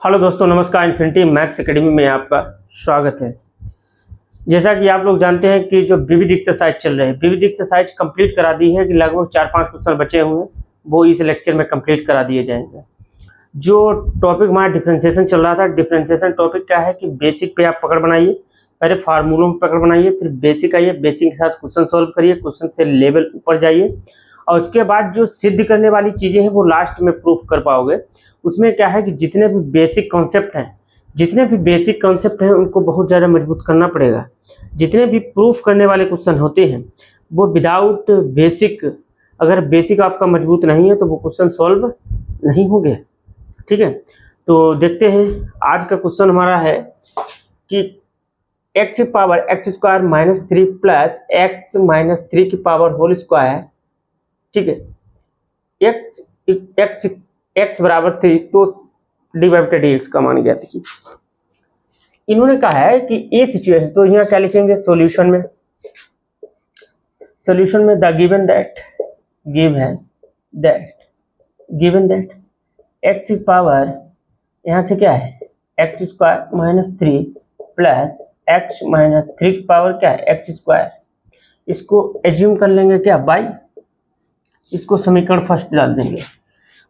Hello दोस्तों, नमस्कार। Infinity maths academy में आपका स्वागत है। जैसा कि आप लोग जानते हैं कि जो विविध एक्सरसाइज चल रहे हैं, विविध एक्सरसाइज कंप्लीट करा दी है कि लगभग 4-5 क्वेश्चन बचे हुए हैं, वो इस लेक्चर में कंप्लीट करा दिए जाएंगे। जो टॉपिक हमारा डिफरेंशिएशन चल रहा था, डिफरेंशिएशन टॉपिक क्या है कि बेसिक पे आप पकड़ बनाइए, पहले फार्मूलों में पकड़ बनाइए, फिर बेसिक आइए, बेसिक के साथ क्वेश्चन सॉल्व करिए, क्वेश्चन से लेवल ऊपर जाइए और उसके बाद जो सिद्ध करने वाली चीज़ें हैं वो लास्ट में प्रूफ कर पाओगे। उसमें क्या है कि जितने भी बेसिक कॉन्सेप्ट हैं उनको बहुत ज़्यादा मजबूत करना पड़ेगा। जितने भी प्रूफ करने वाले क्वेश्चन होते हैं वो विदाउट बेसिक, अगर बेसिक आपका मजबूत नहीं है तो वो क्वेश्चन सॉल्व नहीं होंगे। ठीक है, तो देखते हैं। आज का क्वेश्चन हमारा है कि x की पावर x² - 3 प्लस x - 3 की पावर होल स्क्वायर। ठीक है, x बराबर 3 तो dx का मान ज्ञात कीजिए। इन्होंने कहा है कि ये सिचुएशन, तो यहाँ क्या लिखेंगे सॉल्यूशन में द गिवन दैट x की पावर यहाँ से क्या है x² - 3 प्लस x - 3 की पावर क्या है x²। इसको एज्यूम कर लेंगे क्या बाई, इसको समीकरण फर्स्ट डाल देंगे।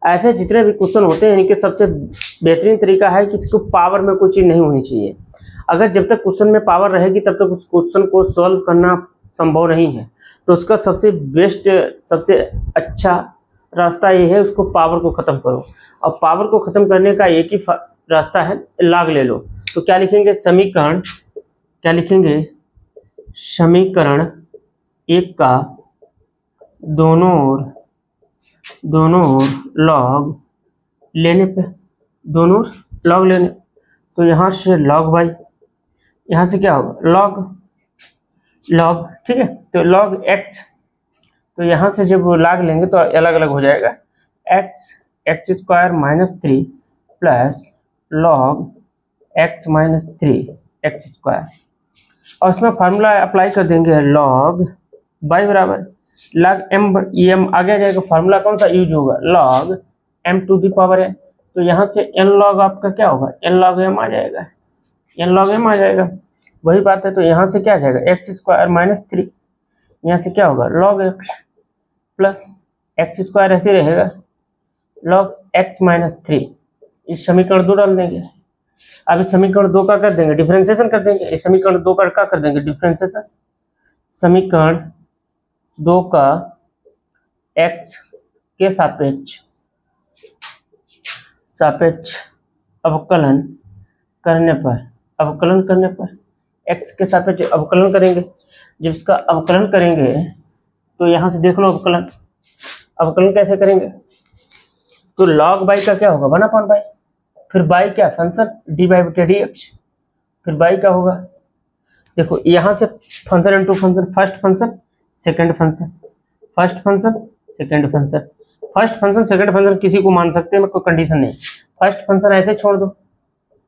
ऐसे जितने भी क्वेश्चन होते हैं इनके सबसे बेहतरीन तरीका है कि इसको पावर में कोई चीज़ नहीं होनी चाहिए। अगर जब तक क्वेश्चन में पावर रहेगी तब तक उस क्वेश्चन को सॉल्व करना संभव नहीं है। तो उसका सबसे बेस्ट, सबसे अच्छा रास्ता ये है, उसको पावर को ख़त्म करो। और पावर को ख़त्म करने का एक ही रास्ता है, लॉग ले लो। तो क्या लिखेंगे समीकरण 1 का दोनों ओर लॉग लेने पे, तो यहाँ से लॉग बाई, यहाँ से क्या होगा लॉग। ठीक है, तो लॉग x, तो यहाँ से जब लॉग लेंगे तो अलग अलग हो जाएगा। x² - 3 plus log x - 3 x², और इसमें फार्मूला अप्लाई कर देंगे लॉग बाई बराबर लॉग m आगे आ जाएगा। फार्मूला कौन सा यूज होगा, लॉग m⁴ है। तो यहाँ से n लॉग आपका क्या होगा, n लॉग m आ जाएगा। वही बात है, तो यहाँ से क्या आ जाएगा x² - 3, यहाँ से क्या होगा log x प्लस x² ऐसे रहेगा log x - 3। इस समीकरण 2 डाल देंगे। अब इस समीकरण 2 का कर देंगे डिफरेंशिएशन कर देंगे। इस समीकरण 2 का कर देंगे डिफरेंशिएशन। समीकरण 2 का x के सापेक्ष अवकलन करने पर x के सापेक्ष अवकलन करेंगे। जब इसका अवकलन करेंगे तो यहाँ से देख लो अवकलन कैसे करेंगे। तो log बाई का क्या होगा 1/बाई, फिर बाई क्या फंक्शन d/dx, फिर बाई क्या होगा, देखो यहाँ से function into function, first function second function किसी को मान सकते हैं, कोई कंडीशन नहीं। फर्स्ट फंक्शन ऐसे छोड़ दो,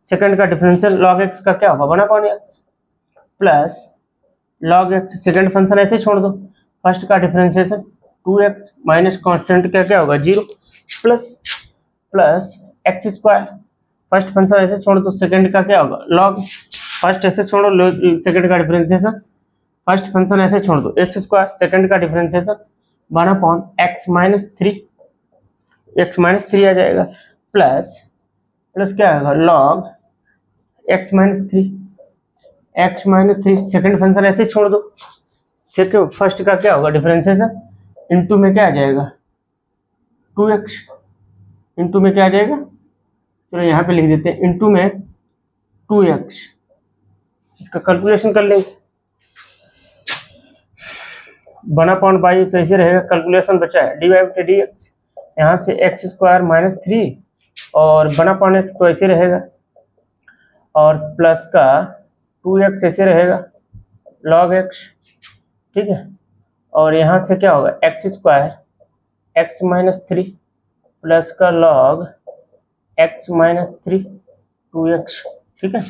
सेकंड का डिफरेंशियल log x का क्या होगा 1/x plus log x, second function ऐसे छोड़ दो, फर्स्ट का डिफरेंशिएशन 2x माइनस कांस्टेंट क्या होगा 0 प्लस x²। फर्स्ट फंक्शन ऐसे छोड़ दो, सेकंड का क्या होगा log, फर्स्ट ऐसे छोड़ो, सेकंड का डिफरेंशिएशन, फर्स्ट फंक्शन ऐसे छोड़ दो x², सेकंड का डिफरेंशिएशन 1/x - 3 आ जाएगा प्लस क्या आएगा log x - 3 सेकंड फंक्शन ऐसे छोड़ दो, सेकंड फर्स्ट का क्या होगा डिफरेंशिएशन, इनटू में क्या आ जाएगा 2x, इनटू में क्या आ जाएगा, चलो यहाँ पे लिख देते हैं इनटू में 2x। इसका कैलकुलेशन कर लेंगे 1/बाई, तो ऐसे रहेगा। कैलकुलेशन बचा है d/dx, यहाँ से x² - 3 और 1/x तो ऐसे रहेगा, और प्लस का 2x ऐसे रहेगा log x। ठीक है, और यहाँ से क्या होगा x² x - 3 प्लस का log x - 3 2x। ठीक है,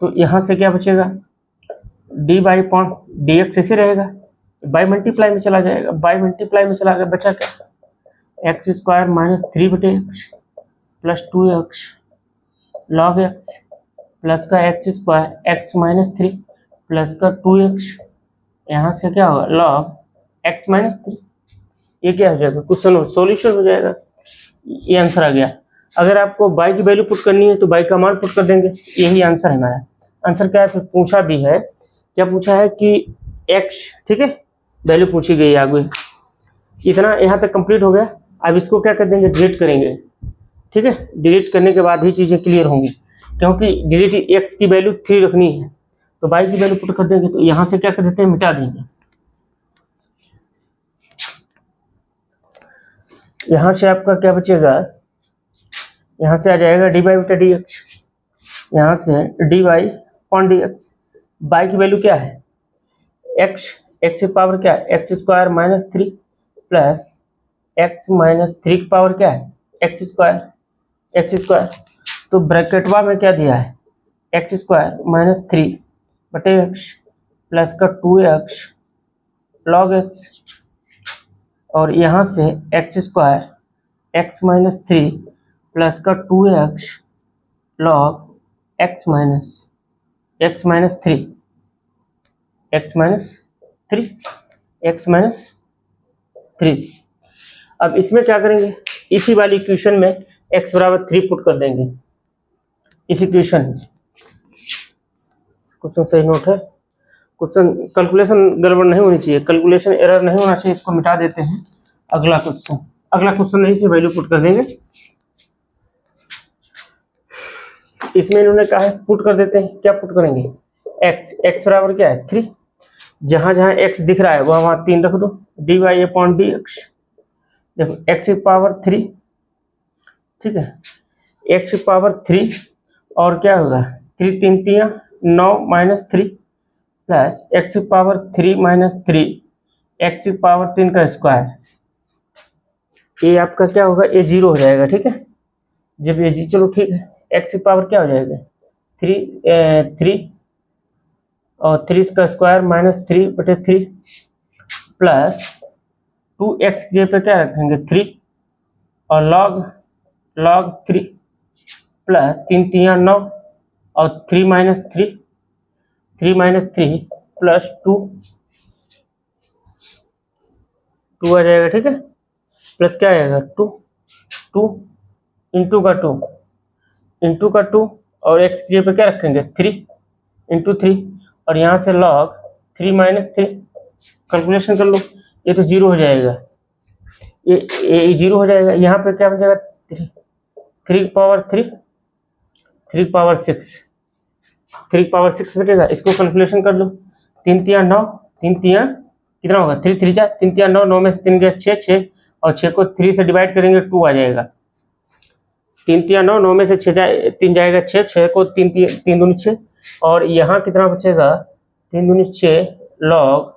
तो यहाँ से क्या बचेगा d/dx ऐसे रहेगा, बाई मल्टीप्लाई में चला जाएगा, बाई मल्टीप्लाई में चला गया, बचा क्या x square minus 3/x plus 2x log x plus का x square x minus 3 plus का 2x, यहाँ से क्या होगा लॉग x माइनस 3। ये क्या हो जाएगा क्वेश्चन सॉल्यूशन हो जाएगा। ये आंसर आ गया। अगर आपको बाई की वैल्यू पुट करनी है तो बाई का मान पुट कर देंगे, यही आंसर है हमारा। आंसर क्या है फिर पूछा भी है, क्या पूछा है कि x, ठीक है, वैल्यू पूछी गई आगे। इतना यहाँ तक कंप्लीट हो गया। अब इसको क्या कर देंगे डिलीट करेंगे, ठीक है। डिलीट करने के बाद ही चीज़ें क्लियर होंगी, क्योंकि डिलीट x की वैल्यू 3 रखनी है तो बाई की वैल्यू पुट कर देंगे। तो यहाँ से क्या कर देते हैं मिटा देंगे। यहाँ से आपका क्या बचेगा, यहाँ से आ जाएगा dy बटा dx, यहाँ से dy अपॉन dx। बाई की वैल्यू क्या है x, x की पावर क्या है x square minus 3 plus x minus 3 की पावर क्या है एक्स स्क्वायर। तो ब्रैकेटवा में क्या दिया है एक्स स्क्वायर माइनस 3 बटे एक्स प्लस का 2x लॉग x, और यहाँ से x square x minus 3 plus का 2x लॉग x माइनस 3। अब इसमें क्या करेंगे, इसी वाली इक्वेशन में x बराबर 3 पुट कर देंगे। इस इक्वेशन में क्वेश्चन सही नोट है, क्वेश्चन कैलकुलेशन गड़बड़ नहीं होनी चाहिए, कैलकुलेशन एरर नहीं होना चाहिए। इसको मिटा देते हैं। अगला क्वेश्चन नहीं से वैल्यू पुट कर देंगे। इसमें इन्होंने कहा है पुट कर देते हैं। क्या पुट करेंगे x बराबर क्या है 3, जहां जहां x दिख रहा है वहां 3 रख दो। dy अपॉन dx, देखो x की पावर 3, ठीक है, x की पावर 3 और क्या होगा 3 3 3 9 माइनस 3 प्लस x की पावर 3 माइनस 3 x की पावर 3 का स्क्वायर। ये आपका क्या होगा ये 0 हो जाएगा, ठीक है। जब ये चलो ठीक है, x की पावर क्या हो जाएगा 3 और 3 का स्क्वायर माइनस 3 बटे 3 प्लस 2x की जगह पे क्या रखेंगे 3 और लॉग 3 प्लस 3 3 9 और 3 माइनस 3 प्लस 2 आ जाएगा, ठीक है। प्लस क्या आएगा 2 इंटू का 2 और x की जगह पे क्या रखेंगे 3 इंटू 3 और यहाँ से लॉग 3 माइनस 3। कैलकुलेशन कर लो, ये तो 0 हो जाएगा, ये 0 हो जाएगा। यहाँ पे क्या बचेगा 3 पावर 6 बचेगा। इसको कैलकुलेशन कर लो, 3 3 9 3 3 कितना होगा 3 3 3 3 9 9 में से 3 गया 6 और 6 को 3 से डिवाइड करेंगे 2 आ जाएगा। 3 3 9 9 में से 3 जाएगा 6 को 3 दूनी 6 और यहाँ कितना बचेगा 3 दूनी 6 लॉग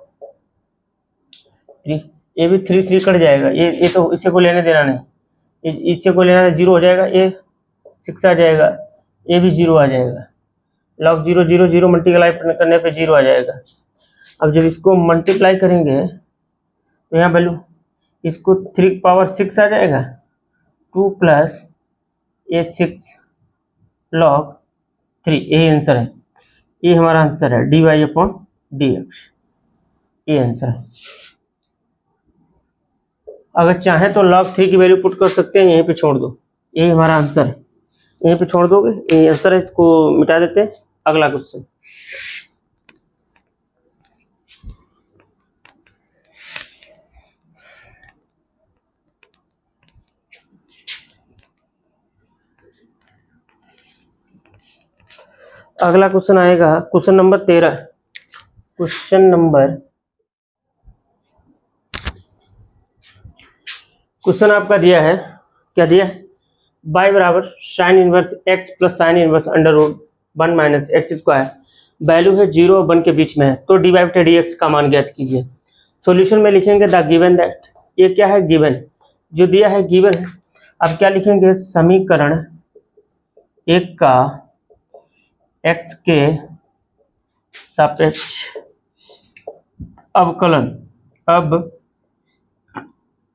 3। ये भी 3 कट जाएगा, ये तो इसे को लेने देना नहीं, इसे को लेना 0 हो जाएगा, ये 6 आ जाएगा, ये भी 0 आ जाएगा। लॉग 0 0 0 मल्टीप्लाई करने पे 0 आ जाएगा। अब जब इसको मल्टीप्लाई करेंगे तो यहाँ वैल्यू इसको 3 पावर 6 आ जाएगा 2 प्लस ये 6 लॉग 3। यही आंसर है, ये हमारा आंसर है dy अपॉन dx, ये आंसर है। अगर चाहें तो log 3 की वैल्यू पुट कर सकते हैं, यहीं पे छोड़ दो, यही हमारा आंसर है, यहीं पे छोड़ दोगे यही आंसर है। इसको मिटा देते हैं। अगला क्वेश्चन, अगला क्वेश्चन आएगा क्वेश्चन नंबर 13। क्वेश्चन आपका दिया है, क्या दिया है y बराबर sine inverse x plus sine inverse under root 1 minus x square, value है 0 और 1 के बीच में है, तो dy बटा dx का मान ज्ञात कीजिए। सॉल्यूशन में लिखेंगे द गिवन दैट, ये क्या है गिवन, जो दिया है गिवन है। अब क्या लिखेंगे समीकरण 1 का x के सापेक्ष अवकलन अब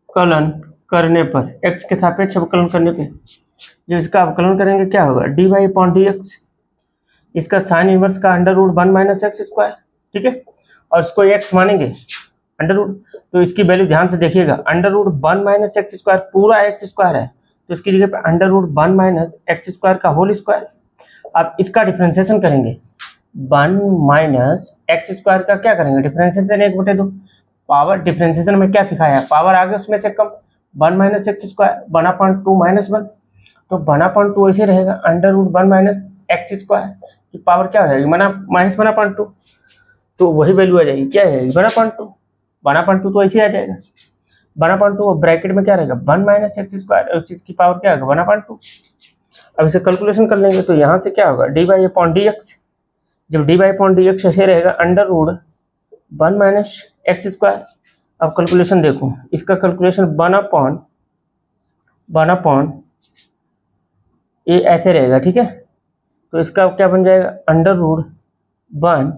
कलन करने पर x के सापेक्ष अवकलन करने पे जो इसका अवकलन करेंगे क्या होगा, dy अपॉन dx, इसका साइन इनवर्स का under root 1 minus x square, ठीक है, और इसको x मानेंगे अंडर रूट, तो इसकी वैल्यू ध्यान से देखिएगा, under root 1 minus x square पूरा एक्स स्क्वायर है, तो इसकी जगह पे under root 1 minus x square का होल स्क्वायर। अब इसका डिफरेंशिएशन करेंगे, 1 माइनस एक्स स्क्वायर का क्या करेंगे, डिफरेंशिएशन 1/2, पावर डिफरेंशिएशन में क्या सिखाया, पावर आगे उसमें से कम, 1 माइनस एक्स स्क्वायर 1/2 माइनस 1, तो 1/2 ऐसे रहेगा, under root 1 minus x square की पावर क्या हो जाएगी, माइनस 1/2, तो वही वैल्यू आ जाएगी, क्या है 1/2 तो ऐसे आ जाएगा 1/2, ब्रैकेट में क्या रहेगा 1 माइनस एक्स स्क्वायर, उस चीज की पावर क्या होगा 1/2। अब इसे कैलकुलेशन कर लेंगे तो यहाँ से क्या होगा, dy अपॉन dx, जब dy अपॉन dx ऐसे रहेगा under root 1 minus x square. अब कैलकुलेशन देखो, इसका कैलकुलेशन 1 अपॉन ये ऐसे रहेगा, ठीक है, तो इसका क्या बन जाएगा, अंडर रूट 1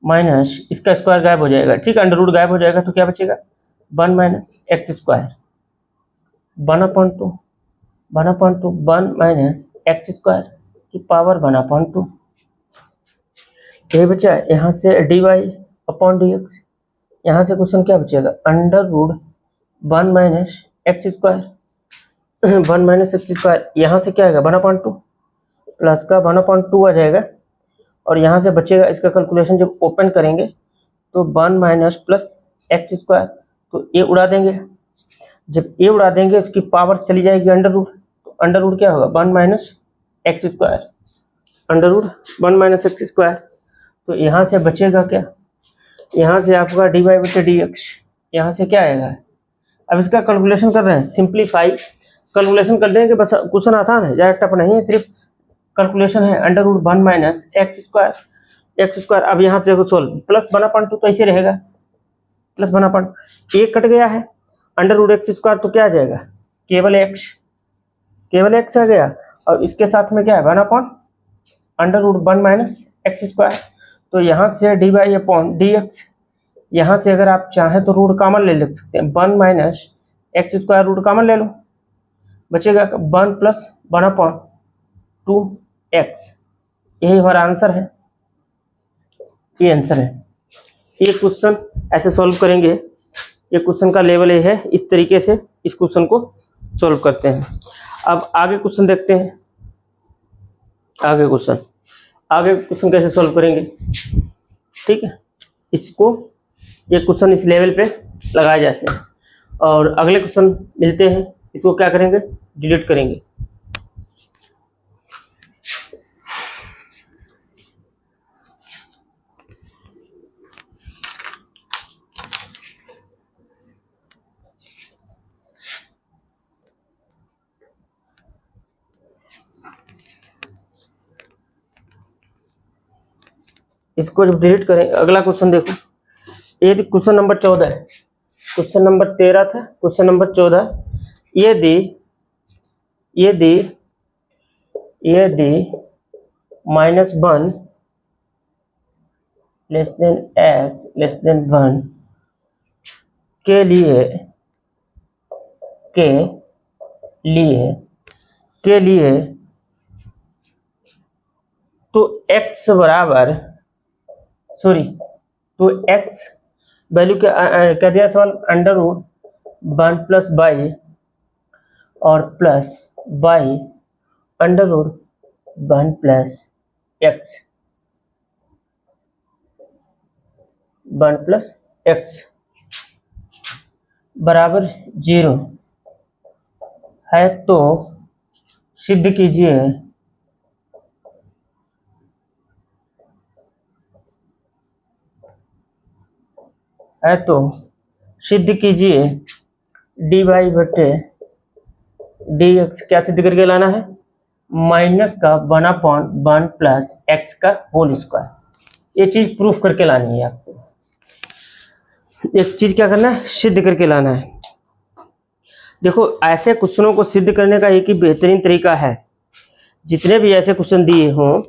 माइनस इसका स्क्वायर गायब हो जाएगा, ठीक है, अंडर रूट गायब हो जाएगा तो क्या बचेगा 1 minus x square 1/2 1 minus x square की पावर 1/2, ये बचा। यहाँ से dy अपॉन dx, यहाँ से क्वेश्चन क्या बचेगा, under root 1 minus x square 1 minus x square, यहाँ से क्या आएगा 1/2 प्लस का 1/2 आ जाएगा, और यहाँ से बचेगा इसका कैलकुलेशन जब ओपन करेंगे तो 1 माइनस प्लस एक्स स्क्वायर, तो ये उड़ा देंगे, जब ये उड़ा देंगे इसकी पावर चली जाएगी अंडर रूट, तो अंडर रूट क्या होगा 1 minus x square, under root 1 minus x square, तो यहाँ से बचेगा क्या, यहाँ से आपका dy बटे dx, यहाँ से क्या आएगा। अब इसका कैलकुलेशन कर रहे हैं, सिंप्लीफाई कैलकुलेशन कर लेंगे, बस क्वेश्चन आसान है, ज़्यादा टफ नहीं है, सिर्फ कैलकुलेशन है, under root 1 minus x square. अब यहाँ से देखो सोल्व, प्लस 1/2 तो ऐसे रहेगा, प्लस 1/2, एक कट गया है, अंडर रूट एक्स स्क्वायर तो क्या आ जाएगा, केवल एक्स आ गया, और इसके साथ में क्या है 1 under root 1 minus x square, तो यहाँ से dy अपॉन dx, यहाँ से अगर आप चाहें तो रूट कॉमन ले सकते हैं, 1 minus x square root common ले लो, बचेगा 1 प्लस 1/2x, यही हमारा आंसर है, ये आंसर है। ये क्वेश्चन ऐसे सॉल्व करेंगे, ये क्वेश्चन का लेवल ये है, इस तरीके से इस क्वेश्चन को सॉल्व करते हैं। अब आगे क्वेश्चन देखते हैं, आगे क्वेश्चन कैसे सॉल्व करेंगे, ठीक है, इसको ये क्वेश्चन इस लेवल पे लगाए जाते हैं, और अगले क्वेश्चन मिलते हैं, इसको क्या करेंगे डिलीट करेंगे। इसको जब डिलीट करें, अगला क्वेश्चन देखो, ये क्वेश्चन नंबर 14 है, क्वेश्चन नंबर 13 था, क्वेश्चन नंबर 14, यदि -1 less than x less than 1 के लिए तो x बराबर तो x वैल्यू क्या दिया सवाल, अंडर रूट 1 प्लस बाई और plus y under root 1 plus x, 1 plus x बराबर 0 है, तो सिद्ध कीजिए dy बटे dx क्या सिद्ध करके लाना है, माइनस का 1/1 प्लस एक्स का होल स्क्वायर, ये चीज प्रूफ करके लानी है आपको, एक चीज क्या करना है सिद्ध करके लाना है। देखो ऐसे क्वेश्चनों को सिद्ध करने का एक ही बेहतरीन तरीका है, जितने भी ऐसे क्वेश्चन दिए हों,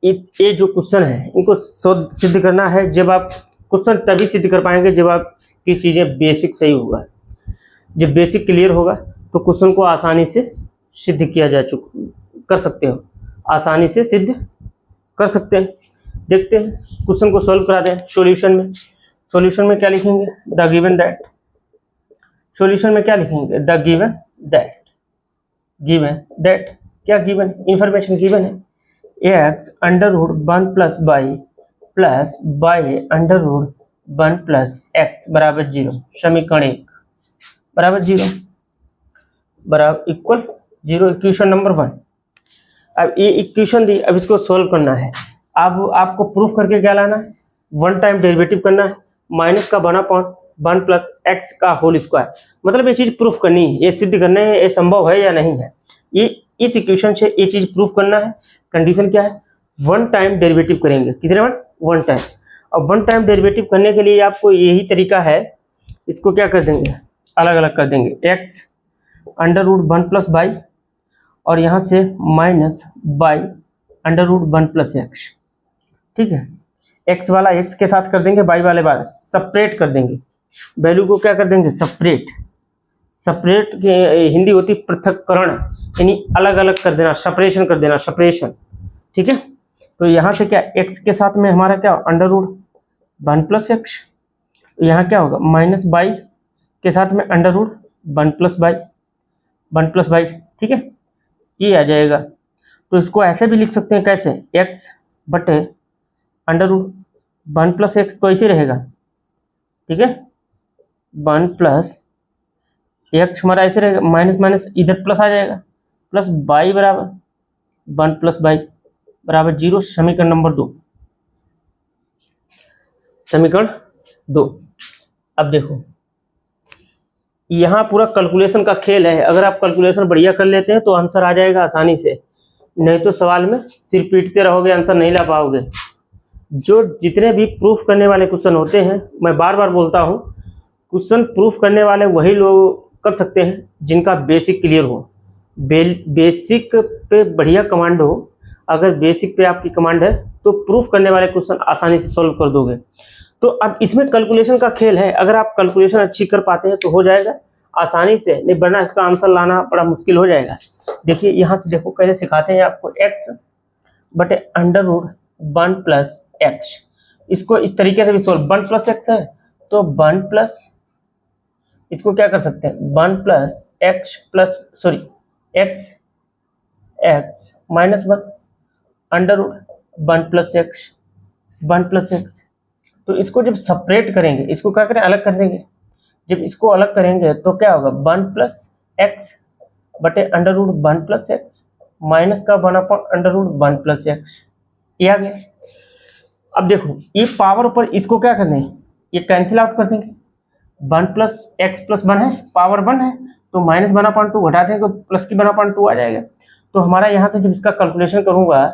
ये जो क्वेश्चन है इनको सिद्ध करना है, जब आप क्वेश्चन तभी सिद्ध कर पाएंगे जब आपकी चीज़ें बेसिक सही होगा। जब बेसिक क्लियर होगा तो क्वेश्चन को आसानी से सिद्ध किया कर सकते हो, आसानी से सिद्ध कर सकते हैं। देखते हैं क्वेश्चन को सॉल्व करा दें। सॉल्यूशन में क्या लिखेंगे? The given that. सॉल्यूशन में क्या लिखेंगे? द गिवन दैट क्या गिवन? इंफॉर्मेशन गिवन है। X under root 1 plus y under root 1 plus x बराबर 0। समीकरण 1 बराबर 0 बराबर इक्वल 0। Equation number 1। अब ये इक्वेशन दी, अब इसको सोल्व करना है। अब आपको प्रूफ करके क्या लाना है? 1 टाइम डेरिवेटिव करना है, माइनस का 1/1 प्लस एक्स का होल स्क्वायर। मतलब ये चीज़ प्रूफ करनी है, ये सिद्ध करना है, ये संभव है या नहीं है। ये इस इक्वेशन से ये चीज़ प्रूफ करना है। कंडीशन क्या है? 1 टाइम डेरिवेटिव करेंगे। कितने बार? 1 टाइम। अब 1 टाइम डेरिवेटिव करने के लिए आपको यही तरीका है, इसको क्या कर देंगे? अलग अलग कर देंगे। X under root 1 plus y और यहाँ से minus y under root 1 plus x. ठीक है, एक्स वाला एक्स के साथ कर देंगे, बाई वाले बार सेपरेट कर देंगे। वैल्यू को क्या कर देंगे? सेपरेट की हिंदी होती पृथक्करण, यानी अलग अलग कर देना, सेपरेशन कर देना, सेपरेशन। ठीक है, तो यहाँ से क्या एक्स के साथ में हमारा क्या अंडर रूट 1 प्लस एक्स, यहाँ क्या होगा? माइनस बाई के साथ में अंडर रूट 1 प्लस बाई। ठीक है, ये आ जाएगा। तो इसको ऐसे भी लिख सकते हैं, कैसे? एक्स बटे अंडर रूट 1 प्लस एक्स, तो ऐसे रहेगा। ठीक है, 1 प्लस एक्स हमारा ऐसे रहेगा, माइनस माइनस इधर प्लस आ जाएगा, प्लस बाई बराबर 1 प्लस बाई बराबर 0। समीकरण नंबर 2। समीकरण 2। अब देखो, यहाँ पूरा कैलकुलेशन का खेल है। अगर आप कैलकुलेशन बढ़िया कर लेते हैं तो आंसर आ जाएगा आसानी से, नहीं तो सवाल में सिर पीटते रहोगे, आंसर नहीं ला पाओगे। जो जितने भी प्रूफ करने वाले क्वेश्चन होते हैं, मैं बार बार बोलता हूँ, क्वेश्चन प्रूफ करने वाले वही लोग कर सकते हैं जिनका बेसिक क्लियर हो, बेसिक पे बढ़िया कमांड हो। अगर बेसिक पे आपकी कमांड है तो प्रूफ करने वाले क्वेश्चन आसानी से सॉल्व कर दोगे। तो अब इसमें कैलकुलेशन का खेल है, अगर आप कैलकुलेशन अच्छी कर पाते हैं तो हो जाएगा आसानी से, नहीं वरना इसका आंसर लाना बड़ा मुश्किल हो जाएगा। देखिए यहाँ से देखो, कैसे सिखाते हैं आपको। एक्स बटे अंडर रूट 1 प्लस एक्स, इसको इस तरीके से भी सॉल्व। 1 प्लस एक्स है तो 1 प्लस, इसको क्या कर सकते हैं? 1 plus x plus x minus 1 under root 1 plus x. तो इसको जब सेपरेट करेंगे, इसको क्या करें? अलग कर देंगे। जब इसको अलग करेंगे तो क्या होगा? 1 प्लस एक्स बटे under root 1 plus x minus का 1 upon under root 1 plus x, ये आ गया। अब देखो, ये पावर ऊपर, इसको क्या करना है? ये कैंसिल आउट कर देंगे। 1 प्लस एक्स प्लस 1 है, पावर 1 है, तो माइनस 1/2 घटा देंगे तो प्लस की 1/2 आ जाएगा। तो हमारा यहाँ से जब इसका कैलकुलेशन करूँगा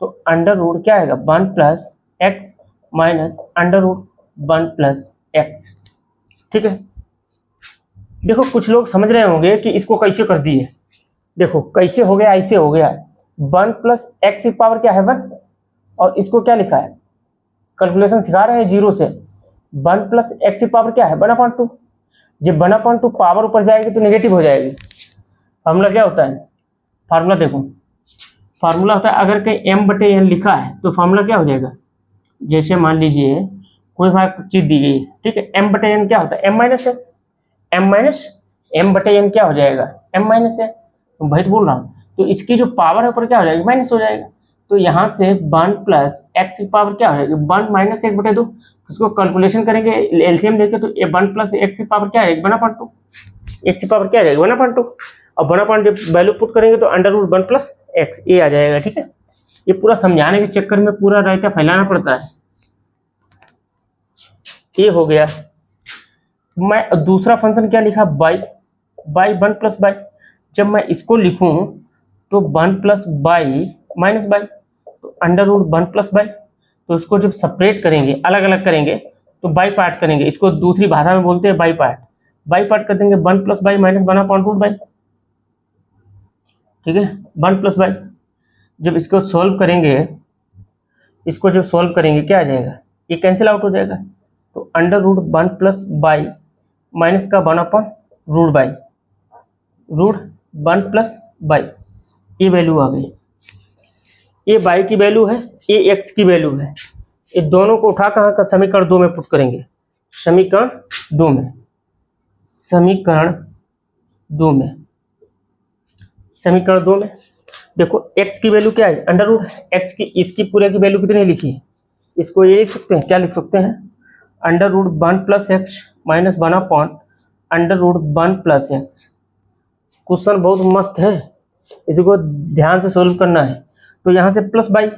तो अंडर रूट क्या आएगा? 1 plus x minus under root 1 plus x. ठीक है, देखो कुछ लोग समझ रहे होंगे कि इसको कैसे कर दिए। देखो कैसे हो गया, ऐसे हो गया। 1 प्लस एक्स की पावर क्या है? 1, और इसको क्या लिखा है? कैलकुलेशन सिखा रहे हैं 0 से। 1 प्लस एक्स की पावर क्या है? 1/2। जब 1/2 पावर ऊपर जाएगी तो नेगेटिव हो जाएगी। फार्मूला क्या होता है? फार्मूला देखो, फार्मूला होता है, अगर कहीं m बटे n लिखा है तो फार्मूला क्या हो जाएगा? जैसे मान लीजिए कोई हमारी चीज दी गई है, ठीक है, m बटे n क्या होता है? m माइनस है, m बटे n क्या हो जाएगा? m माइनस है। तो भाई तो बोल रहा हूँ, तो इसकी जो पावर है ऊपर क्या हो जाएगी? माइनस हो जाएगा। तो यहाँ से 1 प्लस एक्स की पावर क्या हो जाएगी? 1 माइनस 1 बटे 2। उसको कैलकुलेशन करेंगे एलसीएम लेके, तो 1 प्लस एक्स की पावर क्या है? 1/2। एक्स की पावर क्या है? 1/2। और 1/2 जब वैल्यू पुट करेंगे तो अंडर रूट 1 प्लस एक्स, ये आ जाएगा। ठीक है, ये पूरा समझाने के चक्कर में पूरा रायता फैलाना पड़ता है। ये हो गया। मैं दूसरा फंक्शन क्या लिखा? By 1 plus y. जब मैं इसको लिखूं तो 1 प्लस बाई माइनस बाई, तो अंडर रूट 1 प्लस बाई। तो इसको जब सेपरेट करेंगे, अलग अलग करेंगे, तो बाई पार्ट करेंगे। इसको दूसरी भाषा में बोलते हैं बाई पार्ट कर देंगे। 1 प्लस बाई माइनस 1/रूट बाई। ठीक है, 1 प्लस बाई। जब इसको सॉल्व करेंगे, क्या आ जाएगा? ये कैंसिल आउट हो जाएगा। तो under root 1 plus y minus का 1 upon root y, root 1 plus y, ये वैल्यू आ गई। ये बाई की वैल्यू है, ये एक्स की वैल्यू है। ये दोनों को उठा कहाँ का समीकरण 2 में पुट करेंगे, समीकरण 2 में, समीकरण 2 में, समीकरण 2 में देखो x की वैल्यू क्या है, अंडर रूट एक्स की, इसकी पूरे की वैल्यू कितनी लिखी है, इसको ये लिख सकते हैं, क्या लिख सकते हैं, under root 1 plus x minus 1 upon under root 1 plus x. Question बहुत मस्त है, इसको ध्यान से सोल्व करना है। तो यहाँ से प्लस बाई,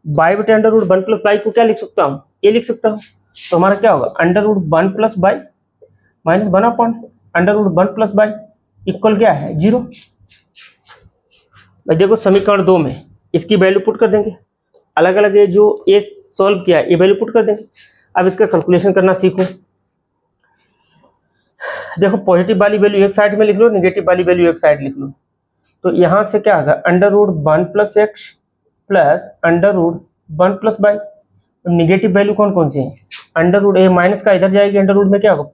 बाई बटे अंडर रूट 1 प्लस बाई को क्या लिख सकता हूँ, ये लिख सकता हूँ। तो हमारा क्या होगा, under root 1 plus y minus 1 upon under root 1 plus y equal क्या है, 0। भाई देखो समीकरण 2 में इसकी वैल्यू पुट कर देंगे, अलग अलग ये जो ये सॉल्व किया ये वैल्यू पुट कर देंगे। अब इसका कैलकुलेशन करना सीखो। देखो पॉजिटिव वाली वैल्यू एक साइड में लिख लो, निगेटिव वाली वैल्यू एक साइड लिख लो। तो यहाँ से क्या होगा, under root 1 plus x plus under root 1 plus y. Negative value कौन कौन से हैं, अंडर रूट, ये माइनस का इधर जाएगी, अंडर रूट में क्या होगा,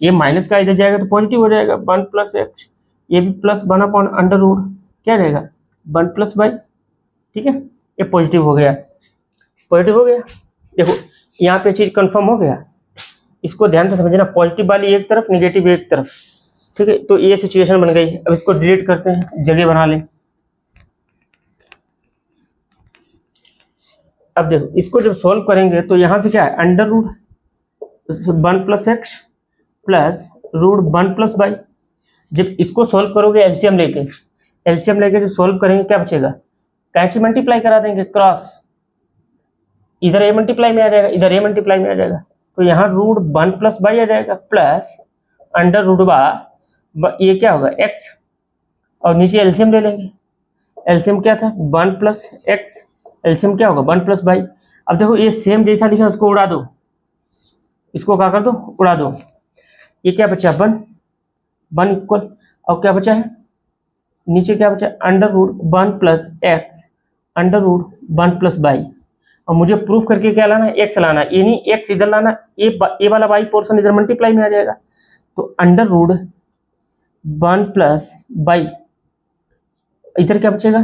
ये माइनस का इधर जाएगा तो पॉजिटिव हो जाएगा 1 प्लस एक्स, ये भी प्लस 1 अपॉन अंडर रूट क्या रहेगा 1 प्लस बाई, ठीक है। ये पॉजिटिव हो गया, पॉजिटिव हो गया। देखो यहाँ पे चीज कंफर्म हो गया, इसको ध्यान से समझना, पॉजिटिव वाली एक तरफ, निगेटिव एक तरफ, ठीक है। तो ये सिचुएशन बन गई। अब इसको डिलीट करते हैं, जगह बना लें। अब देखो इसको जब सॉल्व करेंगे तो यहाँ से क्या है, under root 1 plus x plus root 1 plus y. जब इसको सॉल्व करोगे एलसीएम लेके, एलसीएम लेके जब सॉल्व करेंगे क्या बचेगा, कैसे मल्टीप्लाई करा देंगे, क्रॉस, इधर ए मल्टीप्लाई में आ जाएगा, इधर ए मल्टीप्लाई में आ जाएगा। तो यहाँ रूट 1 प्लस बाई आ जाएगा प्लस अंडर रूट ये क्या होगा एक्स, और नीचे एलसीएम ले लेंगे। एलसीएम क्या था 1 प्लस एक्स, एलसीएम क्या होगा 1 प्लस बाई। अब देखो ये सेम जैसा लिखा उसको उड़ा दो, इसको क्या कर दो, उड़ा दो। ये क्या बचा 1 इक्वल, और क्या बचा है नीचे क्या बचा, under root 1 plus x under root 1 plus y. और मुझे प्रूफ करके क्या लाना है, एक्स लाना है, ये नहीं एक्स इधर लाना, ये वाला बाई पोर्शन इधर मल्टीप्लाई में आ जाएगा। तो अंडर रूट 1 प्लस बाई, इधर क्या बचेगा,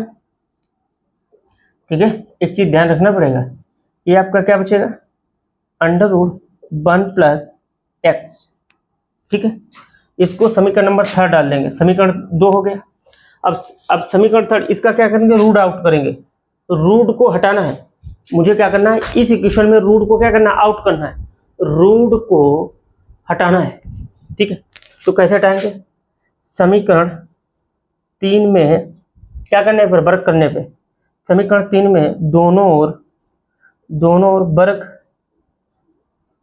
ठीक है। एक चीज ध्यान रखना पड़ेगा, ये आपका क्या बचेगा, अंडर रूट 1 प्लस एक्स, ठीक है। इसको समीकरण नंबर 3 डाल देंगे, समीकरण 2 हो गया। अब समीकरण 3 इसका क्या करेंगे, रूट आउट करेंगे। रूट को हटाना है, मुझे क्या करना है, इस इक्वेशन में रूट को क्या करना है, आउट करना है, रूट को हटाना है, ठीक है। तो कैसे हटाएंगे, समीकरण 3 में क्या करने पर, वर्ग करने पे, समीकरण 3 में दोनों ओर वर्ग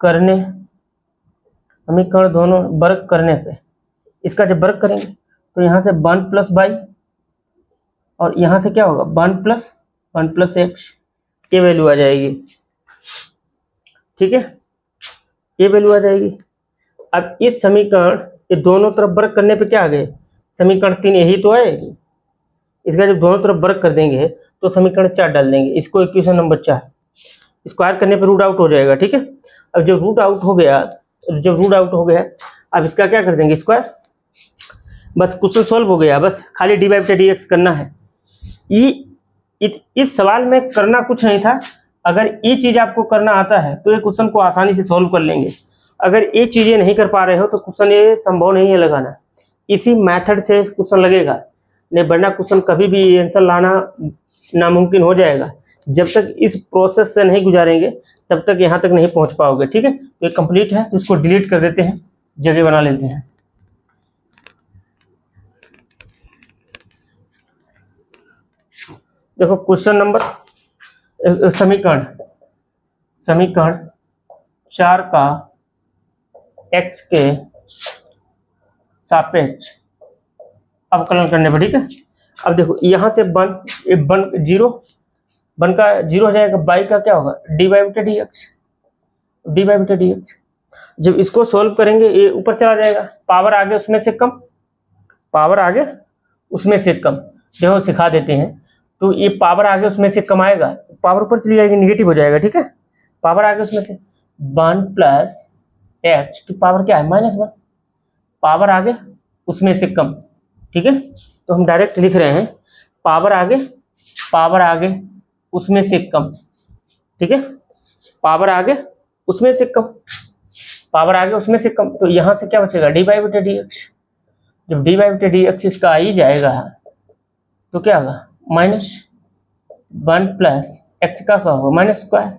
करने, समीकरण दोनों वर्ग करने पे, इसका जब वर्ग करेंगे तो यहाँ से 1 प्लस बाई, और यहाँ से क्या होगा 1 प्लस एक्स, ये वैल्यू आ जाएगी, ठीक है, ये वैल्यू आ जाएगी। अब इस समीकरण ये दोनों तरफ वर्ग करने पे क्या आ गए, समीकरण 3 यही तो है। इसका जब दोनों तरफ वर्ग कर देंगे तो समीकरण 4 डाल देंगे, इसको इक्वेशन नंबर 4, स्क्वायर करने पे रूट आउट हो जाएगा, ठीक है। अब जब रूट आउट हो गया, अब इसका क्या कर देंगे, स्क्वायर, बस क्वेश्चन सॉल्व हो गया। बस खाली डी बाई बटे डी एक्स करना है। इस सवाल में करना कुछ नहीं था। अगर ये चीज आपको करना आता है तो ये क्वेश्चन को आसानी से सॉल्व कर लेंगे। अगर ये चीजें नहीं कर पा रहे हो तो क्वेश्चन ये संभव नहीं है लगाना। इसी मेथड से क्वेश्चन लगेगा, नहीं वरना क्वेश्चन कभी भी आंसर लाना नामुमकिन हो जाएगा। जब तक इस प्रोसेस से नहीं गुजारेंगे तब तक यहाँ तक नहीं पहुँच पाओगे, ठीक है। तो ये कंप्लीट है, तो इसको डिलीट कर देते हैं, जगह बना लेते हैं। देखो क्वेश्चन नंबर, समीकरण 4 का x के सापेक्ष अवकलन करने पर, ठीक है। अब देखो यहाँ से 0 का 0 हो जाएगा, बाई का क्या होगा डी बाई बटे डी एक्स। जब इसको सोल्व करेंगे ये ऊपर चला जाएगा, पावर आगे उसमें से कम, देखो सिखा देते हैं। तो ये पावर आगे उसमें से कम आएगा, पावर ऊपर चली जाएगी, निगेटिव हो जाएगा, ठीक है। पावर आगे उसमें से, वन प्लस एक्स की पावर क्या है -1, पावर आगे उसमें से कम। ठीक है, तो हम डायरेक्ट लिख रहे हैं पावर आगे उसमें से कम। ठीक है, पावर आगे उसमें से कम, पावर आगे उसमें से कम। तो यहाँ से क्या बचेगा डी बाई बटे डी एक्स। जब डी बाई बटे डी एक्स इसका आ ही जाएगा तो क्या होगा -1 प्लस एक्स का होगा -स्क्वायर।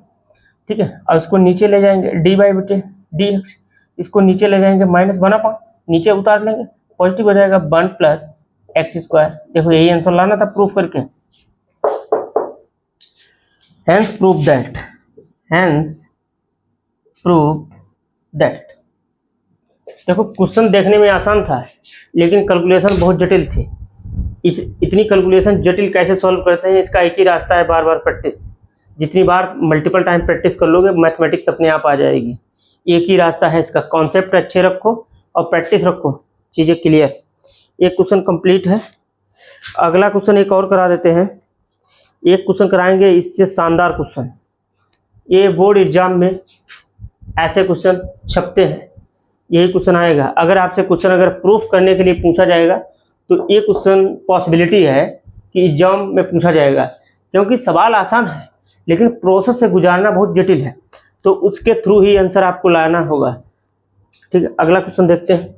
ठीक है, और इसको नीचे ले जाएंगे डी बाई बटे डी एक्स, इसको नीचे ले जाएंगे -1/, नीचे उतार लेंगे पॉजिटिव हो जाएगा 1 प्लस एक्स स्क्वायर। देखो यही आंसर लाना था प्रूफ करके। Hence prove that. देखो क्वेश्चन देखने में आसान था लेकिन कैलकुलेशन बहुत जटिल थी। इतनी कैलकुलेशन जटिल कैसे सॉल्व करते हैं, इसका एक ही रास्ता है, बार बार प्रैक्टिस। जितनी बार मल्टीपल टाइम प्रैक्टिस कर लोगे मैथमेटिक्स अपने आप आ जाएगी। एक ही रास्ता है इसका, कॉन्सेप्ट अच्छे रखो और प्रैक्टिस रखो, चीज़ें क्लियर। एक क्वेश्चन कंप्लीट है, अगला क्वेश्चन एक और करा देते हैं। एक क्वेश्चन कराएंगे इससे शानदार क्वेश्चन। ये बोर्ड एग्जाम में ऐसे क्वेश्चन छपते हैं, यही क्वेश्चन आएगा। अगर आपसे क्वेश्चन अगर प्रूफ करने के लिए पूछा जाएगा तो ये क्वेश्चन पॉसिबिलिटी है कि एग्जाम में पूछा जाएगा, क्योंकि सवाल आसान है लेकिन प्रोसेस से गुजारना बहुत जटिल है, तो उसके थ्रू ही आंसर आपको लाना होगा। ठीक है, अगला क्वेश्चन देखते हैं।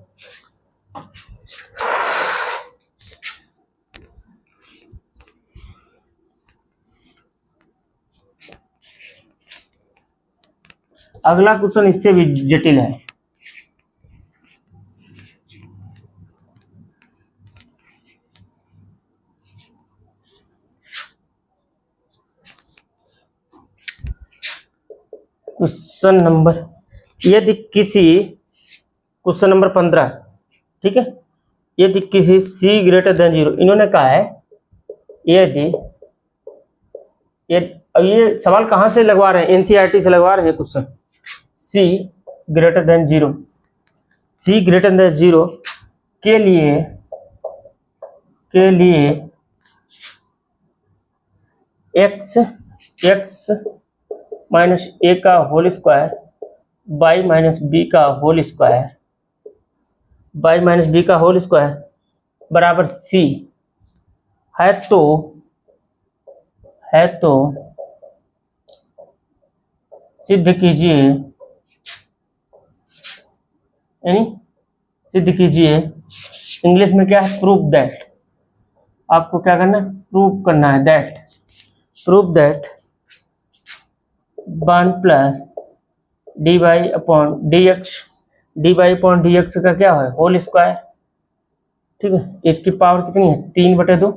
अगला क्वेश्चन इससे भी जटिल है। क्वेश्चन नंबर, यदि किसी क्वेश्चन नंबर 15, ठीक है, यदि किसी c ग्रेटर देन 0, इन्होंने कहा है यदि अब ये सवाल कहाँ से लगवा रहे हैं, एनसीईआरटी से लगवा रहे हैं question. c greater than 0, c greater than 0 के लिए x माइनस a का whole square y minus b का होल स्क्वायर बराबर c है तो सिद्ध कीजिए, इंग्लिश में क्या है, प्रूव दैट। आपको क्या करना है, प्रूव करना है that 1 plus dy upon dx का क्या है, होल स्क्वायर। ठीक है, इसकी पावर कितनी है, 3/2,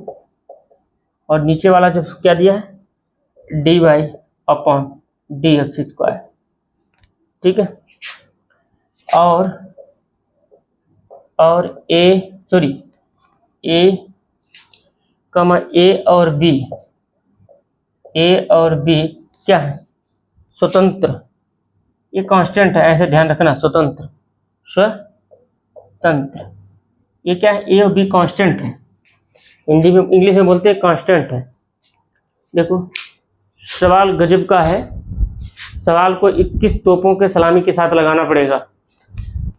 और नीचे वाला जो क्या दिया है, dy अपॉन dx स्क्वायर। ठीक है, और a और b क्या है, स्वतंत्र। ये कांस्टेंट है, ऐसे ध्यान रखना, स्वतंत्र। ये क्या है, a और b कांस्टेंट है, हिंदी में इंग्लिश में बोलते हैं कांस्टेंट है। देखो सवाल गजब का है, सवाल को 21 तोपों के सलामी के साथ लगाना पड़ेगा।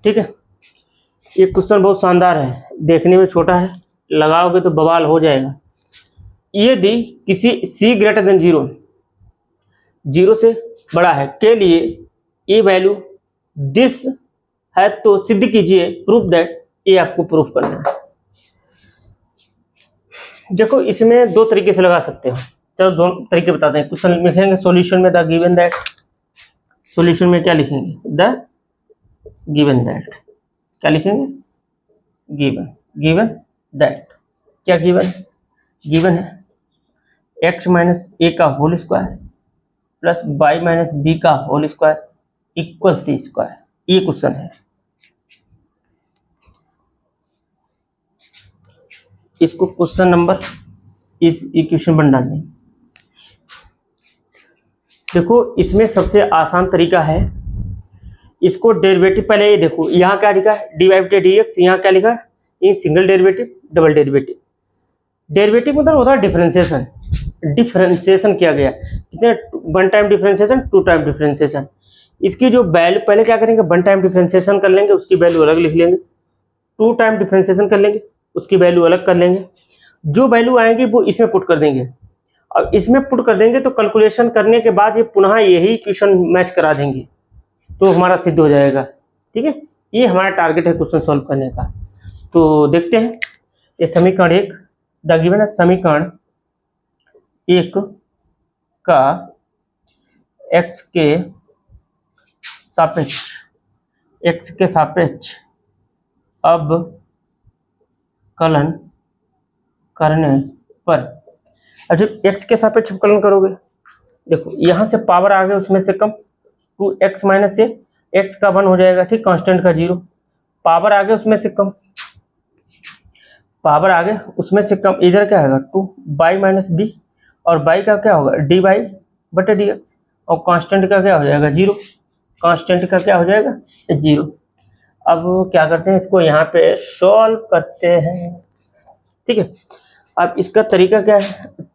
ठीक है, ये क्वेश्चन बहुत शानदार है, देखने में छोटा है, लगाओगे तो बवाल हो जाएगा। यदि किसी c ग्रेटर देन 0 से बड़ा है के लिए ये वैल्यू दिस है तो सिद्ध कीजिए, प्रूफ दैट। ये आपको प्रूफ करना है। देखो इसमें दो तरीके से लगा सकते हो, चलो दो तरीके बताते हैं। क्वेश्चन लिखेंगे सॉल्यूशन में द गिवन दैट, सॉल्यूशन में क्या लिखेंगे, द गिवन दैट, क्या लिखेंगे, गिवन दैट। क्या गिवन है x माइनस ए का whole square plus y minus B का whole square equal c square. ये क्वेश्चन है, इसको क्वेश्चन नंबर इस इक्वेशन बन डालने। देखो इसमें सबसे आसान तरीका है, इसको डेरिवेटिव, पहले ये देखो यहाँ क्या लिखा है, डी वाई बटे डी एक्स, यहाँ क्या लिखा है, ये single derivative double derivative. Derivative मतलब होता है डिफरेंशिएशन, डिफरेंशिएशन किया गया, कितने, 1 टाइम डिफरेंशिएशन 2 टाइम डिफरेंशिएशन। इसकी जो वैल्यू, पहले क्या करेंगे, 1 टाइम डिफ्रेंशिएशन कर लेंगे, उसकी वैल्यू अलग लिख लेंगे। 2 टाइम डिफ्रेंशिएशन कर लेंगे, उसकी वैल्यू अलग कर लेंगे। जो वैल्यू आएंगी वो इसमें पुट कर देंगे। अब इसमें पुट कर देंगे तो कैलकुलेशन करने के बाद ये पुनः यही क्वेश्चन मैच करा देंगे, तो हमारा सिद्ध हो जाएगा। ठीक है, ये हमारा टारगेट है क्वेश्चन सॉल्व करने का। तो देखते हैं, ये समीकरण 1 द गिवन है, समीकरण 1 का x के सापेक्ष अवकलन करने पर, अब जब x के सापेक्ष अवकलन करोगे, देखो यहाँ से पावर आ गया उसमें से कम, 2x माइनस ए, एक्स का 1 हो जाएगा, ठीक, कांस्टेंट का 0, पावर आ गया उसमें से कम, पावर आ गया उसमें से कम, इधर क्या होगा 2 बाई माइनस बी, और बाई का क्या होगा डी बाई बटे डी एक्स, और कांस्टेंट का क्या हो जाएगा 0, कांस्टेंट का क्या हो जाएगा 0। अब क्या करते हैं, इसको यहाँ पे सॉल्व करते हैं। ठीक है, अब इसका तरीका क्या है,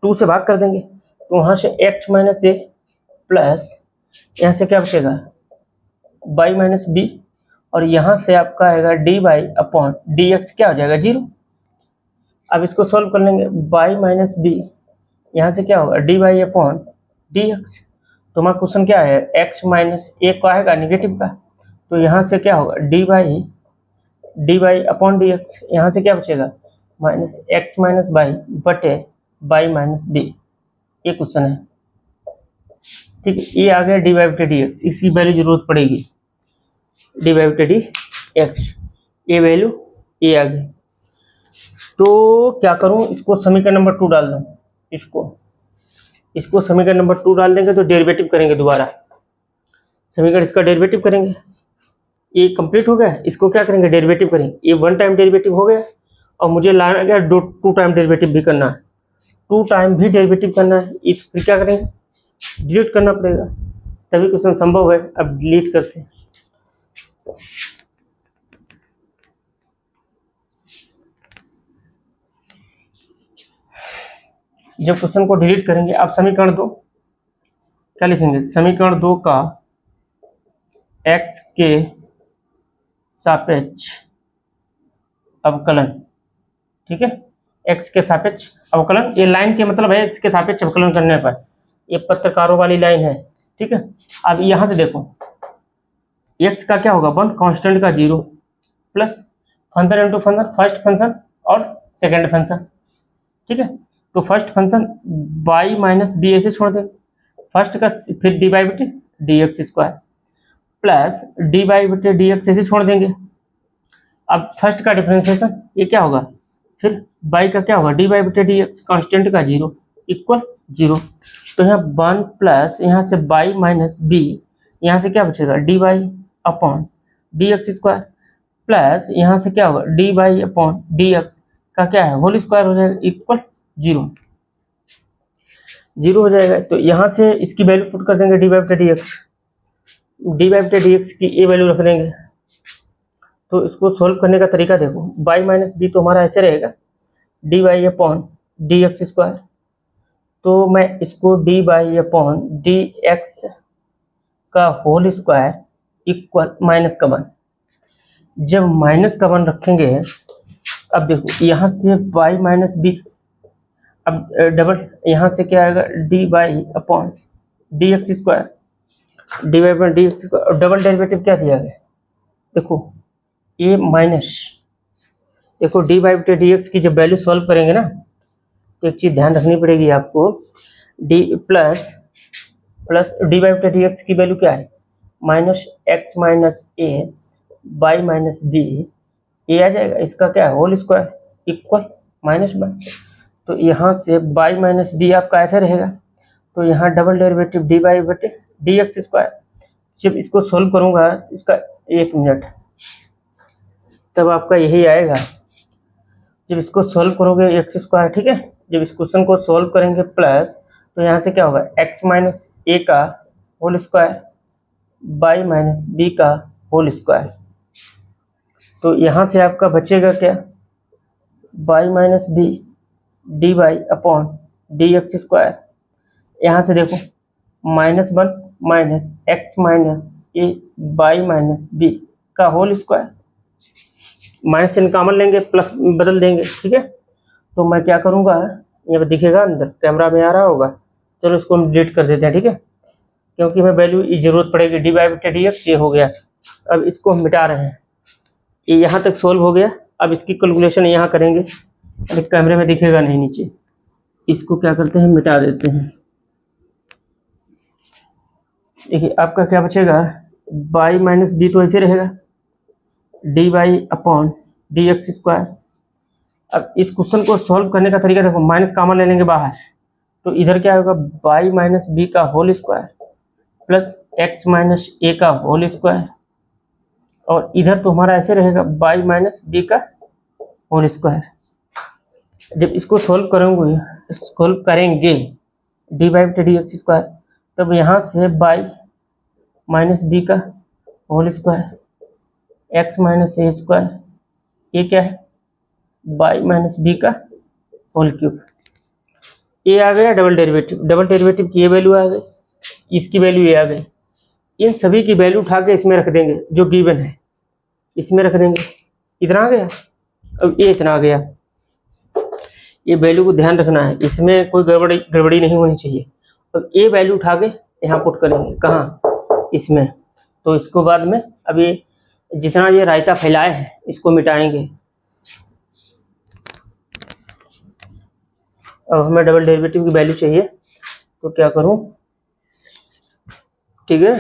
2 से भाग कर देंगे, तो वहाँ से x माइनस ए प्लस यहाँ से क्या बचेगा बाई माइनस बी, और यहाँ से आपका आएगा D y upon d x, क्या हो जाएगा 0। अब इसको सॉल्व कर लेंगे, बाई माइनस बी, यहाँ से क्या होगा D y upon d x. तो हमारा क्वेश्चन क्या है, x माइनस ए का आएगा निगेटिव का, तो यहाँ से क्या होगा D y upon d x, यहाँ से क्या बचेगा माइनस एक्स माइनस बाई बटे बाई माइनस बी, ये क्वेश्चन है। ठीक है, ये आ गया डी बाई बटे डी एक्स, इसकी वैल्यू जरूरत पड़ेगी, डी बाई बटे डी एक्स, ये वैल्यू ये आ गई। तो क्या करूं, इसको समीकरण नंबर 2 डाल दूं, इसको समीकरण नंबर 2 डाल देंगे तो डेरिवेटिव करेंगे दोबारा, समीकरण इसका डेरिवेटिव करेंगे, ये कंप्लीट हो गया, इसको क्या करेंगे डेरिवेटिव करेंगे, ये 1 टाइम डेरिवेटिव हो गया, और मुझे लाना गया 2 टाइम डेरिवेटिव भी करना है, 2 टाइम भी डेरिवेटिव करना है। इस फिर क्या करेंगे, डिलीट करना पड़ेगा, तभी क्वेश्चन संभव है। अब डिलीट करते हैं, जब क्वेश्चन को डिलीट करेंगे, आप समीकरण 2 क्या लिखेंगे, समीकरण 2 का x के सापेक्ष अवकलन, ठीक है, x के सापेक्ष अवकलन, ये लाइन के मतलब है x के सापेक्ष अवकलन करने पर, ये पत्रकारों वाली लाइन है। ठीक है, अब यहाँ से देखो x का क्या होगा 1, कांस्टेंट का 0, plus function into function, first function और सेकंड फंक्शन। ठीक है, तो first function y minus b ऐसे छोड़ देंगे, फर्स्ट का फिर डी बाई बटे D x square plus D by बटे डी एक्स ऐसे छोड़ देंगे। अब फर्स्ट का डिफरेंशिएशन, ये क्या होगा, फिर बाई का क्या होगा डी बाई बटे डी एक्स, कॉन्स्टेंट का 0 इक्वल 0। तो यहाँ 1 प्लस यहाँ से बाई माइनस बी, यहाँ से क्या बचेगा D y upon d x square, plus यहाँ से क्या होगा D y upon d X का क्या है होल स्क्वायर हो जाएगा, इक्वल 0 हो जाएगा। तो यहाँ से इसकी वैल्यू पुट कर देंगे, डी बाई बटे डी एक्स, डी बाई बटे डी एक्स की ये वैल्यू रख देंगे। तो इसको सोल्व करने का तरीका देखो, बाई माइनस बी तो हमारा ऐसे रहेगा D y upon d x square, तो मैं इसको D y upon d X का होल स्क्वायर इक्वल माइनस का 1, जब माइनस का 1 रखेंगे, अब देखो यहाँ से बाई माइनस बी, अब डबल यहाँ से क्या आएगा D y upon d x square, D y upon d x square, और डबल डेरिवेटिव क्या दिया गया देखो ए माइनस, देखो डी बाई बटे डी एक्स की जब वैल्यू सॉल्व करेंगे ना, तो एक चीज़ ध्यान रखनी पड़ेगी आपको, डी प्लस डी बाई बटे डी एक्स की वैल्यू क्या है minus x minus A by minus b, ये आ जाएगा, इसका क्या है होल स्क्वायर इक्वल -1। तो यहाँ से बाई माइनस बी आपका ऐसा रहेगा, तो यहाँ डबल डेरिवेटिव डी बाई बटे डी एक्स स्क्वायर, जब इसको सोल्व करूँगा इसका 1 मिनट, तब आपका यही आएगा, जब इसको सोल्व करोगे एक्स स्क्वायर, ठीक है, जब इस क्वेश्चन को सोल्व करेंगे प्लस, तो यहाँ से क्या होगा एक्स माइनस ए का whole square y minus B का होल स्क्वायर, तो यहाँ से आपका बचेगा क्या y minus b d y upon d x square, यहाँ से देखो -1 minus x minus A by minus B का होल स्क्वायर। माइनस से कॉमन लेंगे, प्लस बदल देंगे, ठीक है। तो मैं क्या करूँगा, ये दिखेगा अंदर, कैमरा में आ रहा होगा। चलो इसको हम डिलीट कर देते हैं, ठीक है, क्योंकि हमें वैल्यू की जरूरत पड़ेगी। डी बाई बटे डी एक्स ये हो गया। अब इसको हम मिटा रहे हैं, ये यहाँ तक सोल्व हो गया। अब इसकी कैलकुलेशन यहाँ करेंगे, कैमरे में दिखेगा नहीं नीचे। इसको क्या करते हैं, मिटा देते हैं। देखिए आपका क्या बचेगा, बाई माइनस बी तो ऐसे रहेगा, D y upon d x square. अब इस क्वेश्चन को सॉल्व करने का तरीका देखो, माइनस कॉमन ले लेंगे बाहर, तो इधर क्या होगा, बाई माइनस बी का whole square plus x minus a का होल स्क्वायर, और इधर तो हमारा ऐसे रहेगा बाई माइनस बी का होल स्क्वायर। जब इसको सॉल्व करेंगे डी बाई बटे डी एक्स स्क्वायर, तब यहाँ से बाई माइनस बी का whole square x minus a square, ये क्या है, बाई माइनस बी का होल क्यूब। ये आ गया डबल डेरिवेटिव की ये वैल्यू आ गई, इसकी वैल्यू ये आ गई। इन सभी की वैल्यू उठा के इसमें रख देंगे, जो गिवन है इसमें रख देंगे। इतना आ गया, अब ये इतना आ गया। ये वैल्यू को ध्यान रखना है, इसमें कोई गड़बड़ी नहीं होनी चाहिए। अब ये वैल्यू उठा के यहाँ पुट करेंगे, कहाँ, इसमें। तो इसको बाद में अब ये जितना ये रायता फैलाए हैं इसको मिटाएंगे। अब हमें डबल डेरिवेटिव की वैल्यू चाहिए, तो क्या करूं, ठीक है,